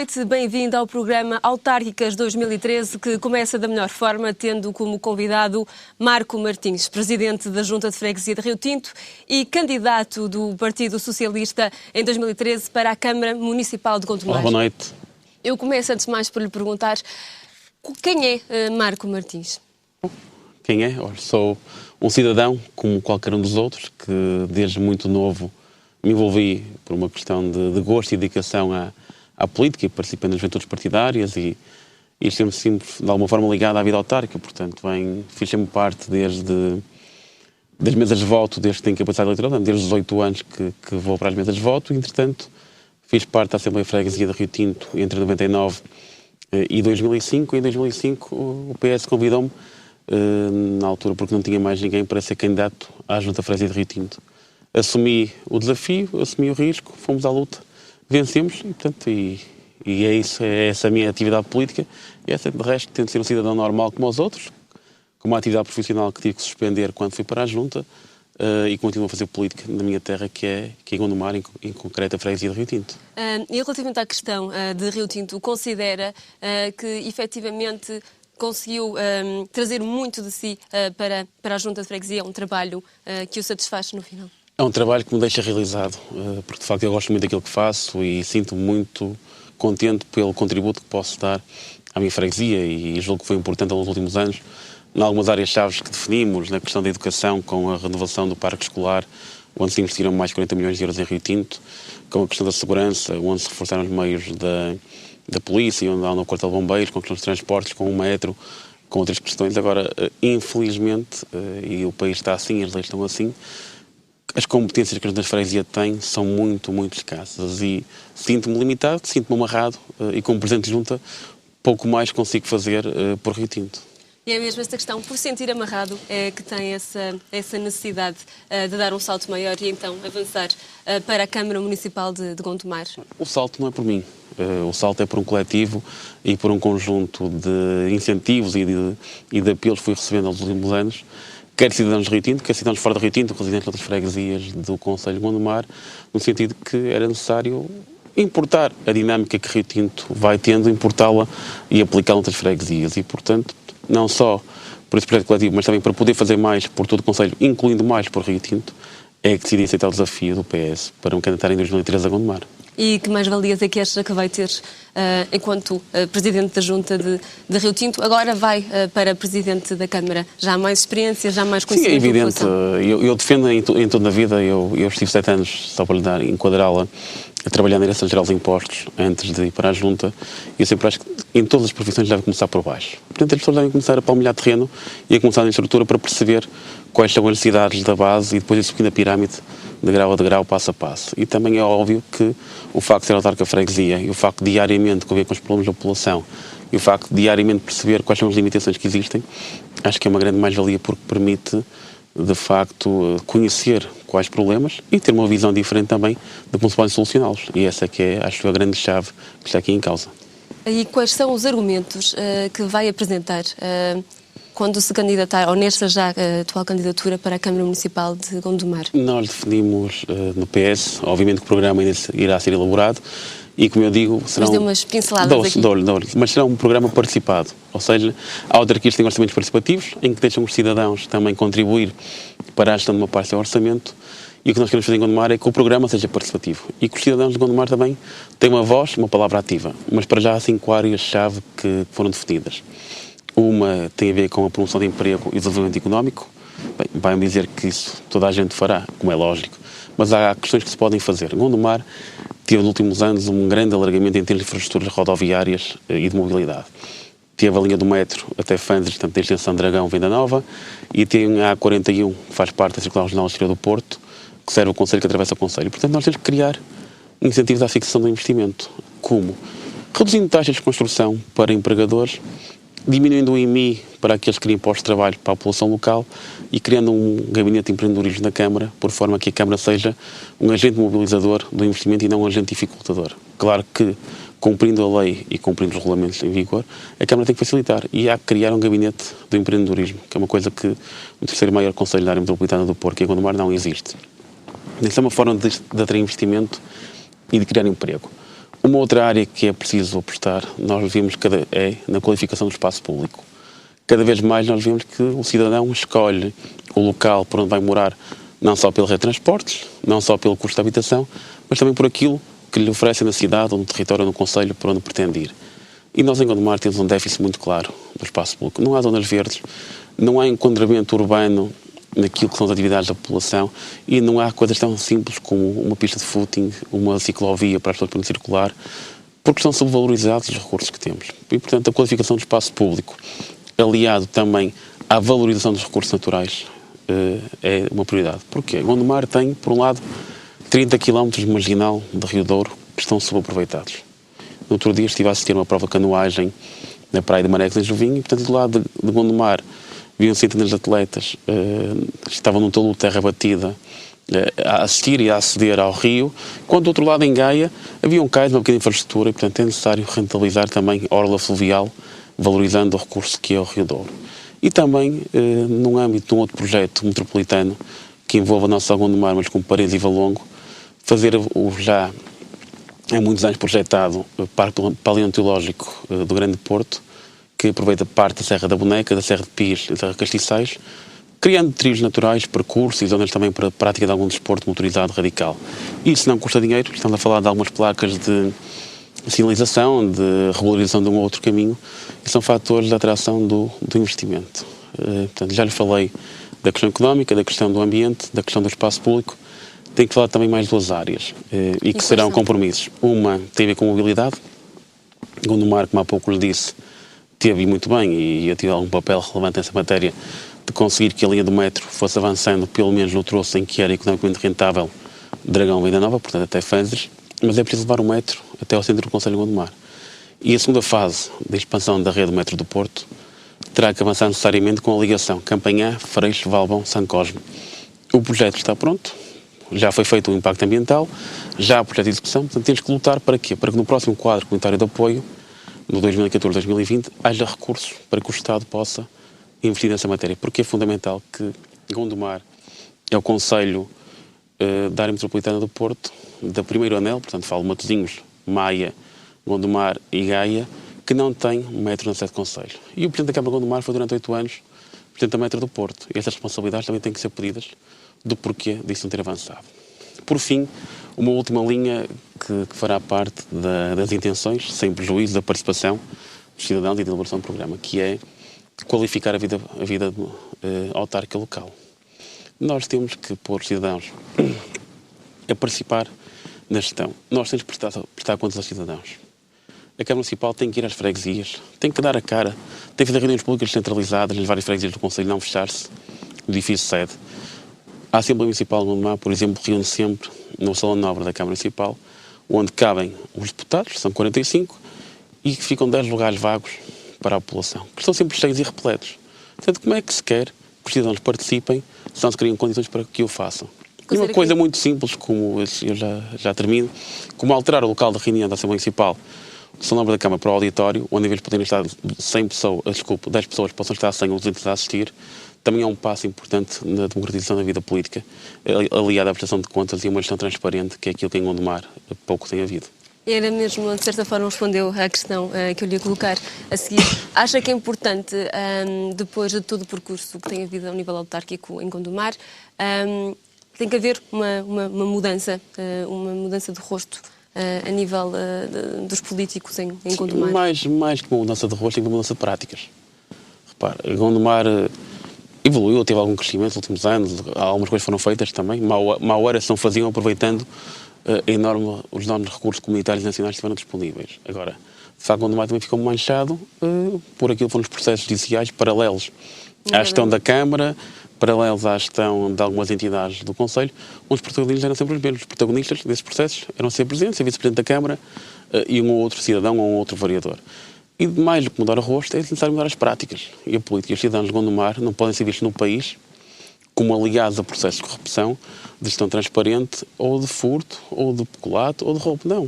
noite, bem-vindo ao programa Autárquicas 2013, que começa da melhor forma, tendo como convidado Marco Martins, presidente da Junta de Freguesia de Rio Tinto e candidato do Partido Socialista em 2013 para a Câmara Municipal de Gondomar. Olá, boa noite. Eu começo, antes de mais, por lhe perguntar quem é Marco Martins? Quem é? Sou um cidadão, como qualquer um dos outros, que desde muito novo me envolvi por uma questão de gosto e dedicação à política e participei nas juventudes partidárias e sempre, de alguma forma, ligado à vida autárquica. Portanto, fiz sempre parte desde das mesas de voto, desde que tenho capacidade eleitoral, desde os 18 anos que vou para as mesas de voto e, entretanto, fiz parte da Assembleia de Freguesia de Rio Tinto entre 99 e 2005. Em 2005 o PS convidou-me, na altura porque não tinha mais ninguém, para ser candidato à Junta de Freguesia de Rio Tinto. Assumi o desafio, assumi o risco, fomos à luta, vencemos e é isso, é essa a minha atividade política. E essa, de resto, tento ser um cidadão normal como os outros, com uma atividade profissional que tive que suspender quando fui para a Junta e continuo a fazer política na minha terra, que é Gondomar, em concreto a Freguesia de Rio Tinto. E relativamente à questão de Rio Tinto, considera que efetivamente conseguiu trazer muito de si para a Junta de Freguesia, um trabalho que o satisfaz no final? É um trabalho que me deixa realizado, porque de facto eu gosto muito daquilo que faço e sinto-me muito contente pelo contributo que posso dar à minha freguesia e julgo que foi importante nos últimos anos, em algumas áreas-chave que definimos, na questão da educação, com a renovação do parque escolar, onde se investiram mais de 40 milhões de euros em Rio Tinto, com a questão da segurança, onde se reforçaram os meios da polícia, onde há no quartel de bombeiros, com a questão dos transportes, com o metro, com outras questões. Agora, infelizmente, e o país está assim, as leis estão assim, as competências que a Junta de Freguesia tem são muito, muito escassas e sinto-me limitado, sinto-me amarrado e como Presidente de Junta pouco mais consigo fazer por Rio Tinto. E é mesmo esta questão, por sentir amarrado, é que tem essa necessidade de dar um salto maior e então avançar para a Câmara Municipal de Gondomar? O salto não é por mim. O salto é por um coletivo e por um conjunto de incentivos e de apelos que fui recebendo aos últimos anos, quer cidadãos de Rio Tinto, quer cidadãos fora de Rio Tinto, residentes de outras freguesias do Concelho de Gondomar, no sentido que era necessário importar a dinâmica que Rio Tinto vai tendo, importá-la e aplicá-la noutras freguesias. E, portanto, não só por esse projeto coletivo, mas também para poder fazer mais por todo o Concelho, incluindo mais por Rio Tinto, é que decidi aceitar o desafio do PS para me candidatar em 2013 a Gondomar. E que mais-valias é que acha que vai ter enquanto Presidente da Junta de Rio Tinto? Agora vai para Presidente da Câmara. Já há mais experiência, já há mais conhecimento? Sim, é evidente. Eu defendo em toda a vida. Eu estive 7 anos, só para lhe enquadrá-la, a trabalhar na Direção-Geral de Impostos antes de ir para a Junta. E eu sempre acho que em todas as profissões deve começar por baixo. Portanto, as pessoas devem começar a palmilhar terreno e a começar na estrutura para perceber quais são as necessidades da base e depois ir subindo a pirâmide de grau a degrau, passo a passo. E também é óbvio que o facto de ser autarca freguesia e o facto de diariamente conviver com os problemas da população e o facto de diariamente perceber quais são as limitações que existem, acho que é uma grande mais-valia porque permite, de facto, conhecer quais problemas e ter uma visão diferente também de como se podem solucioná-los. E essa é que é, acho, a grande chave que está aqui em causa. E quais são os argumentos que vai apresentar quando se candidatar, ou nesta já atual candidatura para a Câmara Municipal de Gondomar? Nós definimos no PS, obviamente que o programa ainda irá ser elaborado e, como eu digo, será mas deu umas pinceladas aqui. Mas será um programa participado, ou seja, há autarquias que têm orçamentos participativos em que deixam os cidadãos também contribuir para a gestão de uma parte do orçamento e o que nós queremos fazer em Gondomar é que o programa seja participativo e que os cidadãos de Gondomar também tenham uma voz, uma palavra ativa, mas para já há 5 áreas-chave que foram definidas. Uma tem a ver com a promoção de emprego e desenvolvimento económico. Bem, vai-me dizer que isso toda a gente fará, como é lógico, mas há questões que se podem fazer. Gondomar teve nos últimos anos um grande alargamento em termos de infraestruturas rodoviárias e de mobilidade. Teve a linha do metro até Fanzes, portanto, a extensão Dragão, Venda Nova, e tem a A41, que faz parte da Circular Regional Exterior do Porto, que serve o Concelho, que atravessa o Concelho. Portanto, nós temos que criar incentivos à fixação do investimento. Como? Reduzindo taxas de construção para empregadores, diminuindo o IMI para aqueles que criam postos de trabalho para a população local e criando um gabinete de empreendedorismo na Câmara, por forma que a Câmara seja um agente mobilizador do investimento e não um agente dificultador. Claro que, cumprindo a lei e cumprindo os regulamentos em vigor, a Câmara tem que facilitar e há que criar um gabinete do empreendedorismo, que é uma coisa que no terceiro maior Concelho da área metropolitana do Porto, que é Gondomar, não existe. Essa é uma forma de atrair investimento e de criar emprego. Uma outra área que é preciso apostar, nós vimos é na qualificação do espaço público. Cada vez mais nós vemos que o cidadão escolhe o local por onde vai morar, não só pela rede de transportes, não só pelo custo de habitação, mas também por aquilo que lhe oferece na cidade, ou no território, ou no concelho, por onde pretende ir. E nós em Gondomar temos um déficit muito claro do espaço público. Não há zonas verdes, não há enquadramento urbano naquilo que são as atividades da população e não há coisas tão simples como uma pista de footing, uma ciclovia para as pessoas poderem circular, porque são subvalorizados os recursos que temos. E, portanto, a qualificação do espaço público, aliado também à valorização dos recursos naturais, é uma prioridade. Porquê? Gondomar tem, por um lado, 30 km de marginal de Rio Douro que estão subaproveitados. No outro dia estive a assistir a uma prova de canoagem na praia de Marecos, em Jovinho, e, portanto, do lado de Gondomar, viam centenas de atletas, estavam num tolo de terra batida a assistir e a aceder ao rio, quando do outro lado, em Gaia, havia um cais, uma pequena infraestrutura, e, portanto, é necessário rentabilizar também a orla fluvial, valorizando o recurso que é o Rio Douro. E também, num âmbito de um outro projeto metropolitano, que envolve a nossa Gondomar, mas com Paredes e Valongo, fazer o já há muitos anos projetado Parque Paleontológico do Grande Porto, que aproveita parte da Serra da Boneca, da Serra de Pires e da Serra de Castiçais, criando trilhos naturais, percursos e zonas também para a prática de algum desporto motorizado radical. Isso não custa dinheiro, estamos a falar de algumas placas de sinalização, de regularização de um ou outro caminho, e são fatores de atração do investimento. Portanto, já lhe falei da questão económica, da questão do ambiente, da questão do espaço público. Tenho que falar também mais de duas áreas, e que serão compromissos. Uma tem a ver com mobilidade. Gondomar, como há pouco lhe disse, teve muito bem, e eu tive algum papel relevante nessa matéria, de conseguir que a linha do metro fosse avançando, pelo menos no troço em que era economicamente rentável, Dragão Venda Nova, portanto até Fanzes, mas é preciso levar o metro até ao centro do concelho de Gondomar. E a segunda fase da expansão da rede do metro do Porto terá que avançar necessariamente com a ligação Campanhã, Freixo, Valbom, São Cosme. O projeto está pronto, já foi feito o impacto ambiental, já há projeto de execução, portanto temos que lutar para quê? Para que no próximo quadro comunitário de apoio, no 2014-2020, haja recursos para que o Estado possa investir nessa matéria, porque é fundamental que Gondomar é o concelho da área metropolitana do Porto, da primeiro anel, portanto falo Matosinhos, Maia, Gondomar e Gaia, que não tem metro na sede do concelho. E o Presidente da Câmara de Gondomar foi durante 8 anos Presidente da Metro do Porto. E essas responsabilidades também têm que ser pedidas do porquê disso não ter avançado. Por fim, uma última linha que fará parte das intenções, sem prejuízo da participação dos cidadãos e da elaboração do programa, que é qualificar a vida autárquica local. Nós temos que pôr os cidadãos a participar na gestão. Nós temos que prestar contas aos cidadãos. A Câmara Municipal tem que ir às freguesias, tem que dar a cara, tem que fazer reuniões públicas centralizadas nas várias freguesias do Conselho, não fechar-se no edifício sede. A Assembleia Municipal de Gondomar, por exemplo, reúne sempre no Salão Nobre da Câmara Municipal, onde cabem os deputados, são 45, e que ficam 10 lugares vagos para a população, que estão sempre cheios e repletos. Portanto, como é que se quer que os cidadãos participem se não se criam condições para que o façam? E uma coisa muito simples, como eu já termino, como alterar o local de reunião da Assembleia Municipal do Salão Nobre da Câmara para o auditório, onde em vez de poderem estar 10 pessoas possam estar 100 ou 200 a assistir, também é um passo importante na democratização da vida política, aliado à prestação de contas e uma gestão transparente, que é aquilo que em Gondomar pouco tem havido. Era mesmo, de certa forma, respondeu à questão que eu lhe ia colocar a seguir. Acha que é importante, depois de todo o percurso que tem havido ao nível autárquico em Gondomar, tem que haver uma mudança de rosto a nível dos políticos em Gondomar? Mais que uma mudança de rosto, tem uma mudança de práticas. Repare, Gondomar evoluiu, teve algum crescimento nos últimos anos, algumas coisas foram feitas também, mal era se não faziam aproveitando os enormes recursos comunitários e nacionais que estiveram disponíveis. Agora, de facto, Gondomar também ficou manchado por aquilo que foram os processos judiciais paralelos à gestão da Câmara, paralelos à gestão de algumas entidades do Conselho, onde os protagonistas eram sempre os mesmos. Os protagonistas desses processos eram ser Presidente, ser Vice-Presidente da Câmara e um ou outro cidadão ou um outro vereador. E mais do que mudar o rosto, é necessário mudar as práticas. E a política e os cidadãos de Gondomar não podem ser vistos no país como aliados a processos de corrupção, de gestão transparente, ou de furto, ou de peculato, ou de roubo. Não.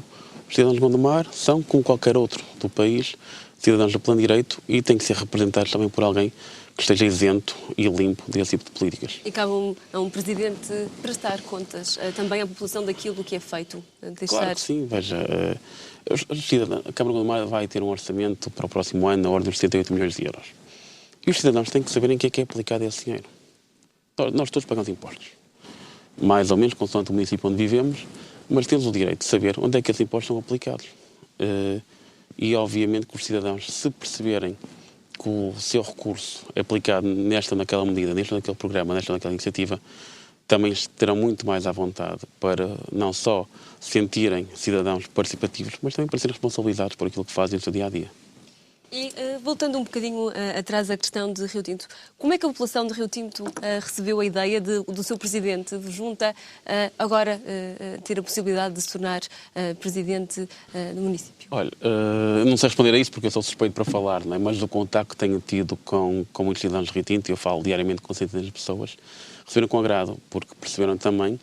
Os cidadãos de Gondomar são, como qualquer outro do país, cidadãos do plano direito e têm que ser representados também por alguém que esteja isento e limpo desse tipo de políticas. E cabe a um Presidente prestar contas também à população daquilo que é feito? Claro que sim, veja, a Câmara de Gondomar vai ter um orçamento para o próximo ano na ordem dos 78 milhões de euros. E os cidadãos têm que saber em que é aplicado esse dinheiro. Nós todos pagamos impostos, mais ou menos consoante o município onde vivemos, mas temos o direito de saber onde é que esses impostos são aplicados. E obviamente que os cidadãos, se perceberem que o seu recurso é aplicado nesta ou naquela medida, neste ou naquele programa, nesta ou naquela iniciativa, também terão muito mais à vontade para não só sentirem cidadãos participativos, mas também para serem responsabilizados por aquilo que fazem no seu dia-a-dia. E voltando um bocadinho atrás à questão de Rio Tinto, como é que a população de Rio Tinto recebeu a ideia do seu Presidente de Junta agora ter a possibilidade de se tornar Presidente do município? Olha, não sei responder a isso porque eu sou suspeito para falar, não é? Mas do contacto que tenho tido com muitos cidadãos de Rio Tinto, eu falo diariamente com centenas de pessoas, receberam com agrado, porque perceberam também,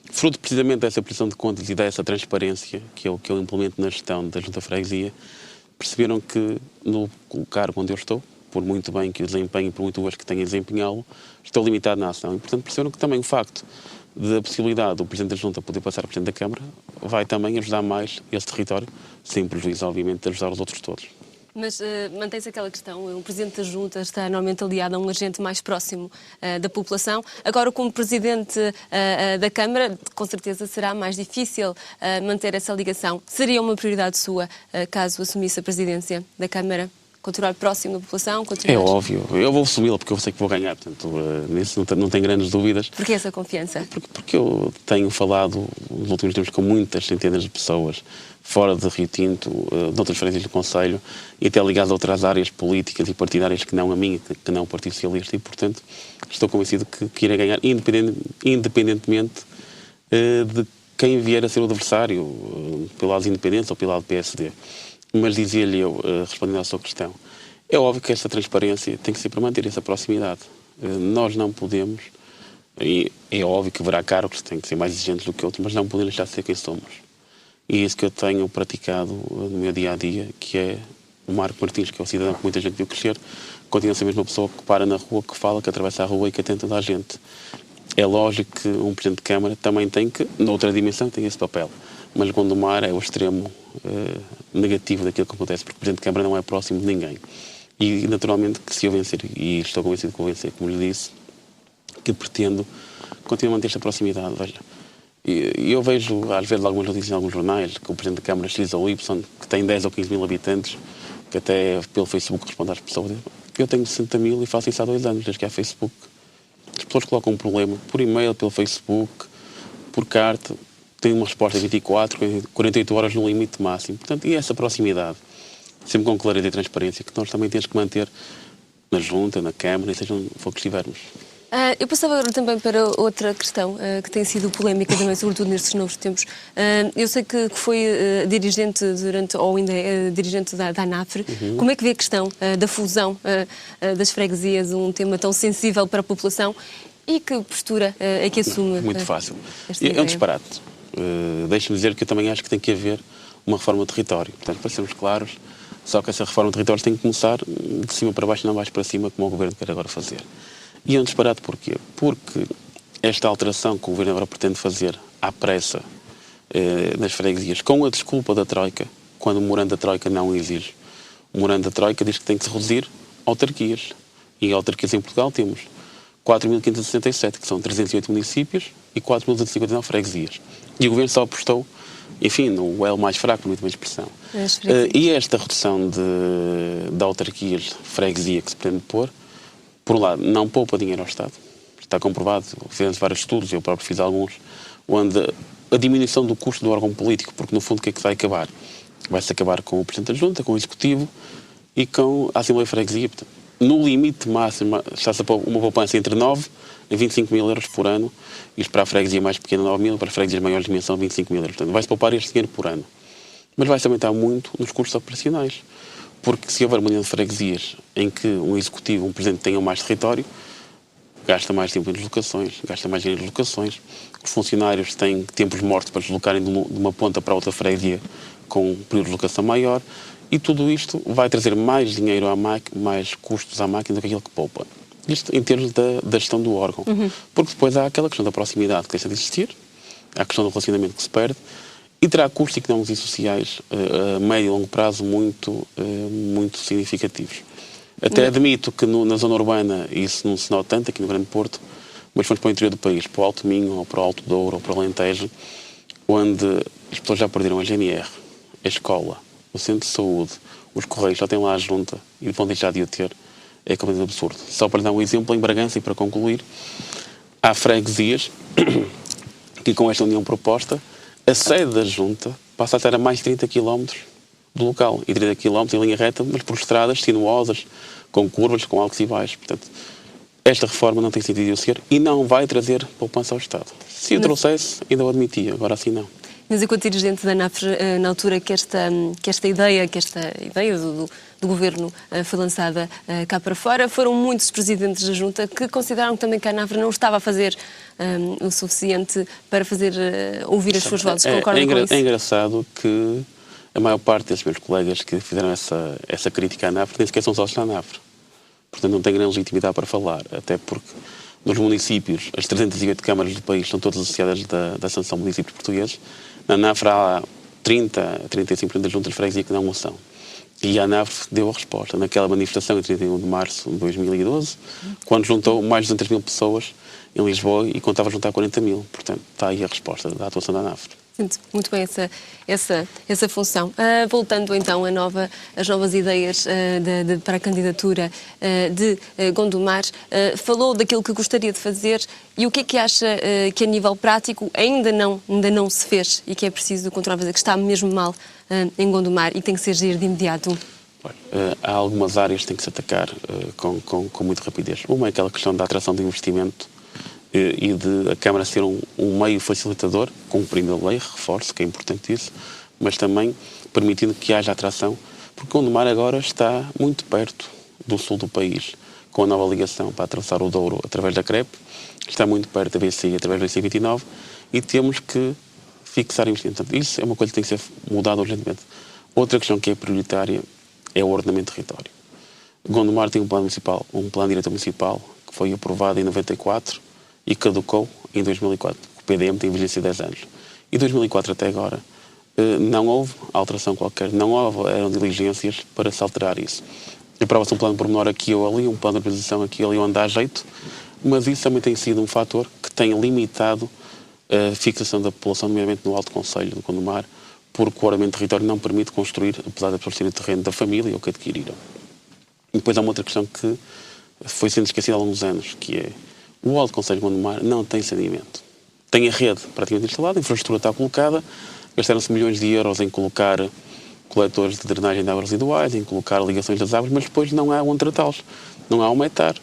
fruto precisamente dessa prestação de contas e dessa transparência que eu implemento na gestão da Junta de Freguesia, perceberam que no cargo onde eu estou, por muito bem que o desempenho e por muito hoje que tenha desempenhá-lo, estou limitado na ação. E, portanto, perceberam que também o facto da possibilidade do Presidente da Junta poder passar a Presidente da Câmara vai também ajudar mais esse território, sem prejuízo, obviamente, de ajudar os outros todos. Mas mantém-se aquela questão, o Presidente da Junta está normalmente aliado a um agente mais próximo da população. Agora, como Presidente da Câmara, com certeza será mais difícil manter essa ligação. Seria uma prioridade sua, caso assumisse a Presidência da Câmara? Continuar próximo da população? É óbvio. Eu vou assumi-la porque eu sei que vou ganhar. Portanto, nisso não tenho grandes dúvidas. Porquê essa confiança? Porque eu tenho falado nos últimos tempos com muitas centenas de pessoas fora de Rio Tinto, de outras frentes do Conselho, e até ligadas a outras áreas políticas e partidárias que não a minha, que não o Partido Socialista, e, portanto, estou convencido que irei ganhar, independentemente de quem vier a ser o adversário, pelo lado dos independentes ou pelo lado do PSD. Mas dizia-lhe eu, respondendo à sua questão, é óbvio que esta transparência tem que ser para manter essa proximidade. Nós não podemos, e é óbvio que haverá cargos que têm que ser mais exigentes do que outros, mas não podemos deixar de ser quem somos. E é isso que eu tenho praticado no meu dia-a-dia, que é o Marco Martins, que é o cidadão que muita gente viu crescer, continua a ser a mesma pessoa que para na rua, que fala, que atravessa a rua e que atende toda a gente. É lógico que um Presidente de Câmara também tem que, noutra dimensão, tem esse papel. Mas Gondomar é o extremo negativo daquilo que acontece, porque o Presidente de Câmara não é próximo de ninguém. E, naturalmente, que se eu vencer, e estou convencido de que vou vencer, como lhe disse, que pretendo continuar a manter esta proximidade. Veja, e eu vejo, às vezes, algumas notícias em alguns jornais, que o Presidente da Câmara X ou Y, que tem 10 ou 15 mil habitantes, que até pelo Facebook responde às pessoas. Eu tenho 60 mil e faço isso há 2 anos, desde que há Facebook. As pessoas colocam um problema por e-mail, pelo Facebook, por carta, têm uma resposta em 24, 48 horas no limite máximo. Portanto, e essa proximidade, sempre com clareza e transparência, que nós também temos que manter na Junta, na Câmara, e seja onde for que estivermos. Eu passava agora também para outra questão que tem sido polémica também, sobretudo nestes novos tempos. Eu sei que foi dirigente durante, ou ainda é dirigente da ANAFRE. Uhum. Como é que vê a questão da fusão das freguesias, um tema tão sensível para a população, e que postura é que assume? Muito fácil. É um disparate. Deixe-me dizer que eu também acho que tem que haver uma reforma do território. Portanto, para sermos claros, só que essa reforma do território tem que começar de cima para baixo e não baixo para cima, como o Governo quer agora fazer. E é um disparate porquê? Porque esta alteração que o Governo agora pretende fazer à pressa nas freguesias, com a desculpa da Troika, quando o memorando da Troika não exige. O memorando da Troika diz que tem que se reduzir autarquias. E autarquias em Portugal temos 4.567, que são 308 municípios, e 4.259 freguesias. E o Governo só apostou, enfim, no elo mais fraco, muito bem expressão. E esta redução de autarquias de freguesia que se pretende pôr, por um lado, não poupa dinheiro ao Estado. Está comprovado, fizemos vários estudos, eu próprio fiz alguns, onde a diminuição do custo do órgão político, porque no fundo o que é que vai acabar? Vai-se acabar com o Presidente da Junta, com o Executivo e com a Assembleia de Freguesia. Portanto, no limite máximo, está-se a uma poupança entre 9 a 25 mil euros por ano, isto para a freguesia mais pequena 9 mil, para a freguesia de maior dimensão 25 mil euros. Portanto, vai-se poupar este dinheiro por ano. Mas vai-se aumentar muito nos custos operacionais. Porque se houver uma união de freguesias em que um executivo, um presidente tenham mais território, gasta mais tempo em deslocações, gasta mais dinheiro em deslocações, os funcionários têm tempos mortos para deslocarem de uma ponta para outra freguesia com um período de deslocação maior, e tudo isto vai trazer mais dinheiro à máquina, mais custos à máquina do que aquilo que poupa. Isto em termos da gestão do órgão. Porque depois há aquela questão da proximidade que deixa de existir, há a questão do relacionamento que se perde, e terá custos económicos e sociais a médio e longo prazo muito significativos. Até admito que na zona urbana isso não se nota tanto, aqui no Grande Porto, mas fomos para o interior do país, para o Alto Minho, ou para o Alto Douro, ou para o Alentejo, onde as pessoas já perderam a GNR, a escola, o centro de saúde, os correios, já têm lá a junta e vão deixar de o ter. É completamente absurdo. Só para dar um exemplo, em Bragança, e para concluir, há freguesias que com esta união proposta, a sede da junta passa a estar a mais de 30 km do local. E 30 km em linha reta, mas por estradas sinuosas, com curvas, com altos e baixos. Portanto, esta reforma não tem sentido de o ser e não vai trazer poupança ao Estado. Se o trouxesse, ainda o admitia. Agora assim não. Mas enquanto dirigente da NAFRE, na altura que esta ideia do Governo foi lançada cá para fora, foram muitos presidentes da Junta que consideraram também que a NAFRE não estava a fazer o suficiente para fazer ouvir as suas vozes. Concordam com isso? É engraçado que a maior parte desses meus colegas que fizeram essa crítica à NAFRE nem sequer são sócios da NAFRE. Portanto, não têm grande legitimidade para falar, até porque nos municípios, as 308 câmaras do país são todas associadas da Associação de Municípios Portugueses. Na NAFRE há 35% das juntas de freguesia que não o são. E a NAFRE deu a resposta naquela manifestação em 31 de março de 2012, quando juntou mais de 200 mil pessoas em Lisboa e contava juntar 40 mil. Portanto, está aí a resposta da atuação da NAFRE. Sinto muito bem essa função. Voltando então às novas ideias para a candidatura de Gondomar, falou daquilo que gostaria de fazer e o que é que acha que a nível prático ainda não se fez e que é preciso continuar a fazer, que está mesmo mal em Gondomar e que tem que ser gerido de imediato? Há algumas áreas que têm que se atacar com muita rapidez. Uma é aquela questão da atração de investimento e de a Câmara ser um meio facilitador, cumprindo a lei, reforço que é importante isso, mas também permitindo que haja atração, porque Gondomar agora está muito perto do sul do país, com a nova ligação para atravessar o Douro através da CREP, está muito perto da BCI através da BC29 e temos que fixar investimento. Portanto, isso é uma coisa que tem que ser mudada urgentemente. Outra questão que é prioritária é o ordenamento do território. Gondomar tem um plano diretor municipal que foi aprovado em 94 e caducou em 2004. O PDM tem vigência de 10 anos. E 2004 até agora não houve alteração qualquer, não houveram diligências para se alterar isso. Aprova-se um plano pormenor aqui ou ali, um plano de organização aqui ou ali onde dá jeito, mas isso também tem sido um fator que tem limitado a fixação da população, nomeadamente no Alto Conselho do Gondomar, porque o ordenamento do território não permite construir, apesar de pessoas terem o terreno da família ou que adquiriram. E depois há uma outra questão que foi sendo esquecida há alguns anos, que é o Alto Conselho de Gondomar não tem saneamento. Tem a rede praticamente instalada, a infraestrutura está colocada, gastaram-se milhões de euros em colocar coletores de drenagem de águas residuais, em colocar ligações das águas, mas depois não há onde tratá-los. Não há um hectare,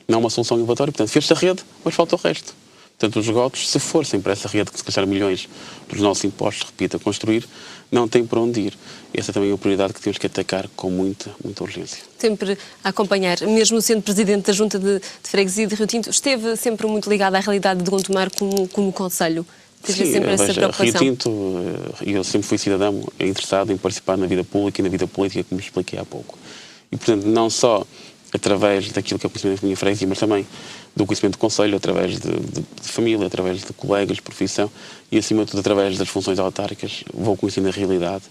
não há uma solução inovatória. Portanto, fez-se a rede, mas falta o resto. Portanto, os esgotos, se fossem para essa rede que se gastaram milhões dos nossos impostos, repito, a construir, não tem para onde ir. Essa também é uma prioridade que temos que atacar com muita urgência. Sempre a acompanhar, mesmo sendo Presidente da Junta de Freguesia de Rio Tinto, esteve sempre muito ligado à realidade de Gondomar como Conselho. Teve sempre essa preocupação. Rio Tinto, eu sempre fui cidadão interessado em participar na vida pública e na vida política, como expliquei há pouco. E, portanto, não só através daquilo que é o conhecimento da minha freguesia, mas também do conhecimento do Conselho, através de família, através de colegas, de profissão e, acima de tudo, através das funções autárquicas, vou conhecendo a realidade.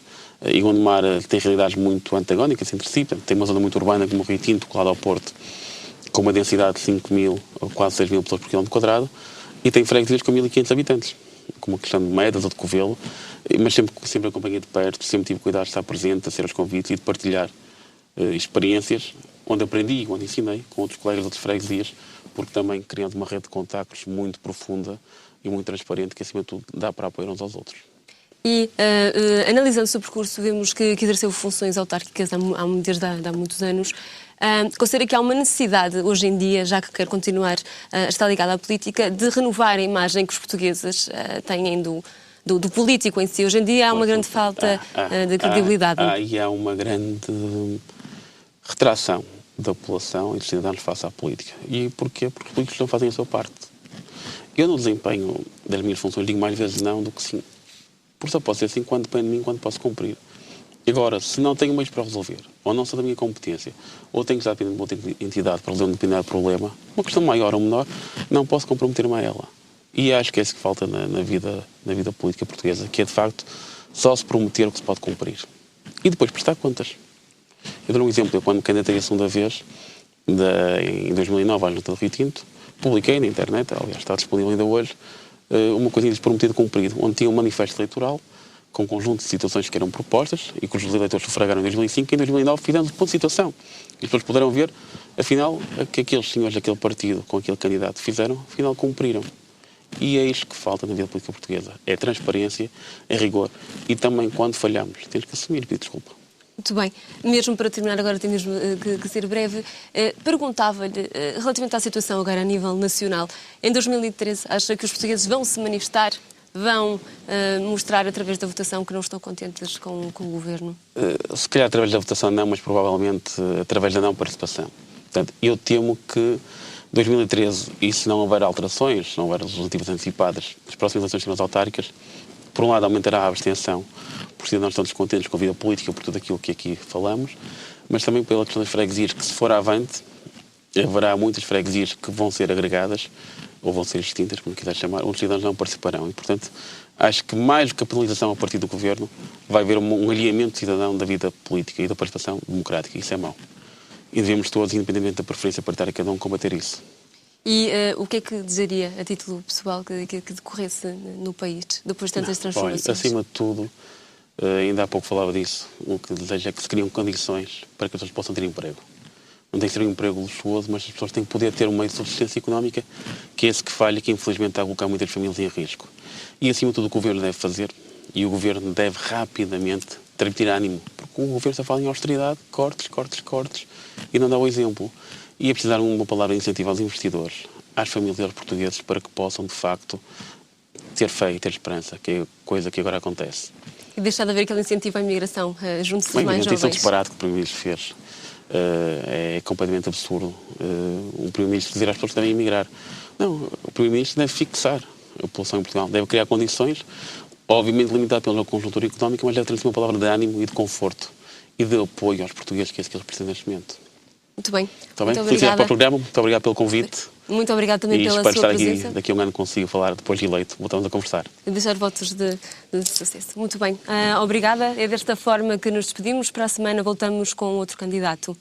E Gondomar tem realidades muito antagónicas entre si. Tem uma zona muito urbana como o Rio Tinto, colado ao Porto, com uma densidade de 5 mil ou quase 6 mil pessoas por quilómetro quadrado, e tem freguesias com 1.500 habitantes, como a questão de Medas ou de Covelo, mas sempre acompanhei de perto, sempre tive cuidado de estar presente, de ser aos convites e de partilhar experiências, onde aprendi e onde ensinei com outros colegas de outras freguesias, porque também criando uma rede de contactos muito profunda e muito transparente, que acima de tudo dá para apoiar uns aos outros. E, analisando o seu percurso, vemos que exerceu funções autárquicas desde há muitos anos. Considera que há uma necessidade, hoje em dia, já que quer continuar a estar ligado à política, de renovar a imagem que os portugueses têm do político em si. Hoje em dia há uma grande falta de credibilidade. E há uma grande retração da população e dos cidadãos face à política. E porquê? Porque os políticos não fazem a sua parte. Eu, no desempenho das minhas funções, digo mais vezes não do que sim. Porque só posso ser assim quando depende de mim, quando posso cumprir. Agora, se não tenho meios para resolver, ou não sou da minha competência, ou tenho que estar dependendo de outra entidade para resolver um determinado problema, uma questão maior ou menor, não posso comprometer-me a ela. E acho que é isso que falta na vida política portuguesa, que é, de facto, só se prometer o que se pode cumprir. E depois prestar contas. Eu dou um exemplo. Eu, quando me candidatei a segunda vez, em 2009, à Junta de Rio Tinto, publiquei na internet, aliás, está disponível ainda hoje, uma coisinha de prometido cumprido, onde tinha um manifesto eleitoral com um conjunto de situações que eram propostas e que os eleitores sufragaram em 2005 e em 2009 fizemos o ponto de situação. E as pessoas puderam ver, afinal, que aqueles senhores daquele partido com aquele candidato fizeram, afinal cumpriram. E é isto que falta na vida política portuguesa. É transparência, é rigor. E também, quando falhamos, temos que assumir e pedir desculpa. Muito bem. Mesmo para terminar agora, temos que ser breve. Perguntava-lhe, relativamente à situação agora a nível nacional, em 2013, acha que os portugueses vão se manifestar, vão mostrar através da votação que não estão contentes com o governo? Se calhar através da votação não, mas provavelmente através da não participação. Portanto, eu temo que 2013, e se não houver alterações, se não houver legislativas antecipadas, as próximas eleições autárquicas, por um lado aumentará a abstenção, por cidadãos estão descontentes com a vida política, por tudo aquilo que aqui falamos, mas também pela questão das freguesias, que se for avante, haverá muitas freguesias que vão ser agregadas, ou vão ser extintas, como quiser chamar, onde os cidadãos não participarão. E, portanto, acho que mais do que a penalização a partir do governo, vai haver um alinhamento cidadão da vida política e da participação democrática. Isso é mau. E devemos todos, independentemente da preferência partidária, cada um combater isso. E o que é que desejaria, a título pessoal, que decorresse no país, depois de tantas transformações? Olha, acima de tudo, ainda há pouco falava disso, o que desejo é que se criem condições para que as pessoas possam ter emprego. Não tem que ser um emprego luxuoso, mas as pessoas têm que poder ter um meio de subsistência económica, que é esse que falha, que infelizmente está a colocar muitas famílias em risco. E acima de tudo o que o Governo deve fazer, e o Governo deve rapidamente transmitir ânimo, porque o Governo só fala em austeridade, cortes, e não dá o exemplo. E é preciso dar uma palavra de incentivo aos investidores, às famílias portuguesas, para que possam, de facto, ter fé e ter esperança, que é a coisa que agora acontece. E deixar de haver aquele incentivo à imigração, junto-se dos mais jovens. Isso é um disparate que o Primeiro-Ministro fez. É completamente absurdo um Primeiro-Ministro dizer às pessoas que devem emigrar. Não, o Primeiro-Ministro deve fixar a população em Portugal, deve criar condições, obviamente limitado pela conjuntura económica, mas deve trazer uma palavra de ânimo e de conforto e de apoio aos portugueses, que é isso que eles precisam neste momento. Muito bem. Está bem? Felicidades para o programa, muito obrigado pelo convite. Muito obrigado também pela sua presença. E espero estar aqui daqui a um ano consigo falar, depois de eleito, voltamos a conversar. E deixar votos de sucesso. Muito bem. Obrigada. É desta forma que nos despedimos. Para a semana voltamos com outro candidato.